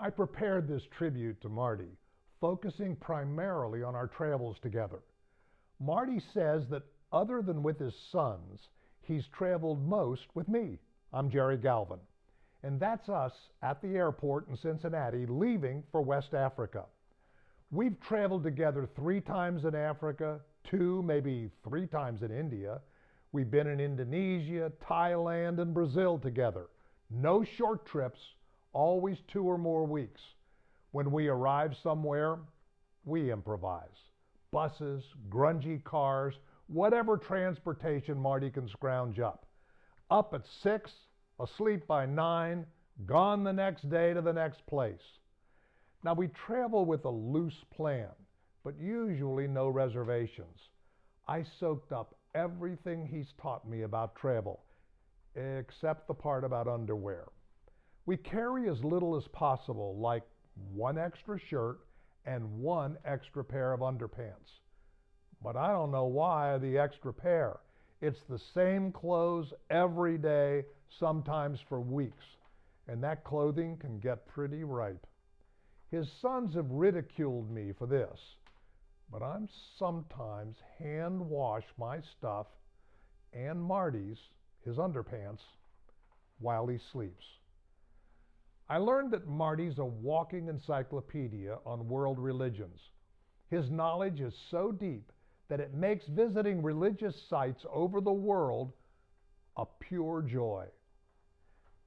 I prepared this tribute to Marty, focusing primarily on our travels together. Marty says that other than with his sons, he's traveled most with me. I'm Jerry Galvin. And that's us at the airport in Cincinnati leaving for West Africa. We've traveled together 3 times in Africa, 2, maybe 3 times in India. We've been in Indonesia, Thailand, and Brazil together. No short trips, always 2 or more weeks. When we arrive somewhere, we improvise. Buses, grungy cars, whatever transportation Marty can scrounge up. Up at 6, asleep by 9, gone the next day to the next place. Now we travel with a loose plan, but usually no reservations. I soaked up everything he's taught me about travel, except the part about underwear. We carry as little as possible, like 1 extra shirt and 1 extra pair of underpants. But I don't know why the extra pair. It's the same clothes every day, sometimes for weeks, and that clothing can get pretty ripe. His sons have ridiculed me for this, but I'm sometimes hand wash my stuff and Marty's, his underpants, while he sleeps. I learned that Marty's a walking encyclopedia on world religions. His knowledge is so deep that it makes visiting religious sites over the world a pure joy.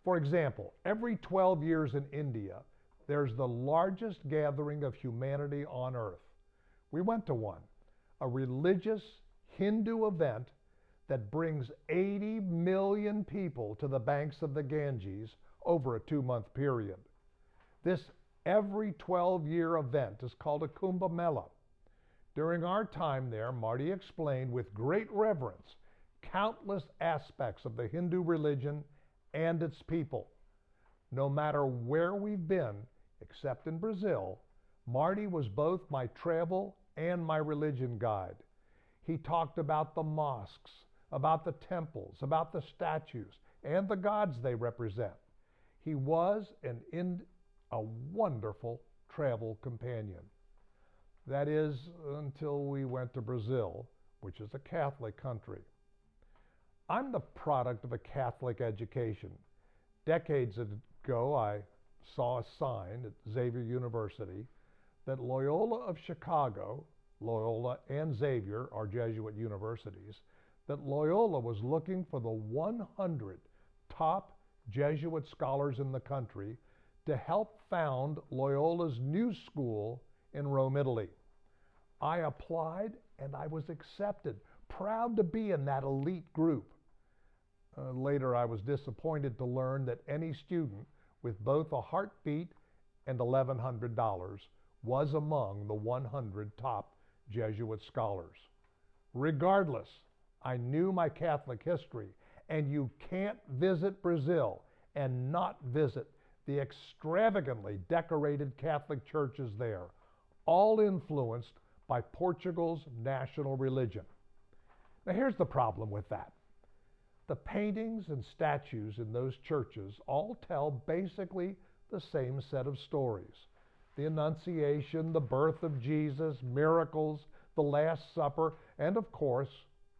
For example, every 12 years in India, there's the largest gathering of humanity on earth. We went to one, a religious Hindu event that brings 80 million people to the banks of the Ganges over a 2-month period. This every 12-year event is called a Kumbh Mela. During our time there, Marty explained with great reverence countless aspects of the Hindu religion and its people. No matter where we've been, except in Brazil, Marty was both my travel and my religion guide. He talked about the mosques, about the temples, about the statues, and the gods they represent. He was a wonderful travel companion. That is, until we went to Brazil, which is a Catholic country. I'm the product of a Catholic education. Decades ago, I saw a sign at Xavier University that Loyola of Chicago, Loyola and Xavier are Jesuit universities, that Loyola was looking for the 100 top Jesuit scholars in the country to help found Loyola's new school in Rome, Italy. I applied and I was accepted, proud to be in that elite group. Later, I was disappointed to learn that any student with both a heartbeat and $1,100 was among the 100 top Jesuit scholars. Regardless, I knew my Catholic history, and you can't visit Brazil and not visit the extravagantly decorated Catholic churches there, all influenced by Portugal's national religion. Now here's the problem with that. The paintings and statues in those churches all tell basically the same set of stories. The Annunciation, the birth of Jesus, miracles, the Last Supper, and of course,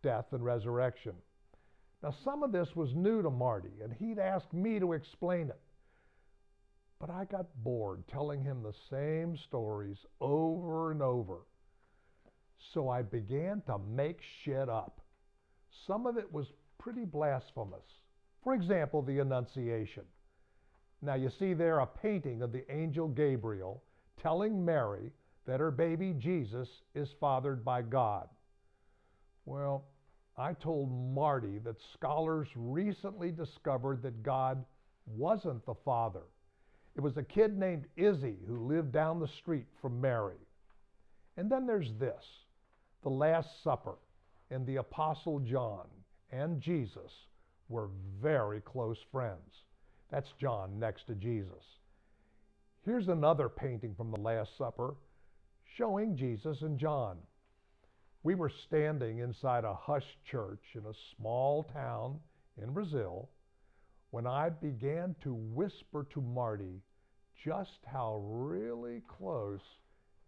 death and resurrection. Now some of this was new to Marty, and he'd ask me to explain it. But I got bored telling him the same stories over and over. So I began to make shit up. Some of it was pretty blasphemous. For example, the Annunciation. Now you see there a painting of the angel Gabriel telling Mary that her baby Jesus is fathered by God. Well, I told Marty that scholars recently discovered that God wasn't the father. It was a kid named Izzy who lived down the street from Mary. And then there's this, the Last Supper, and the Apostle John and Jesus were very close friends. That's John next to Jesus. Here's another painting from the Last Supper showing Jesus and John. We were standing inside a hush church in a small town in Brazil when I began to whisper to Marty just how really close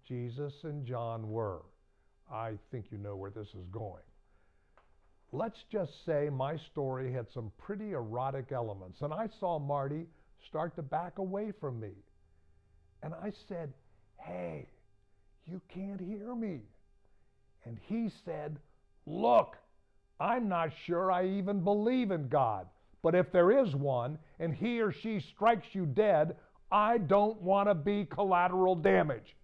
Jesus and John were. I think you know where this is going. Let's just say my story had some pretty erotic elements, and I saw Marty start to back away from me. And I said, "Hey, you can't hear me." And he said, "Look, I'm not sure I even believe in God, but if there is one and he or she strikes you dead, I don't want to be collateral damage."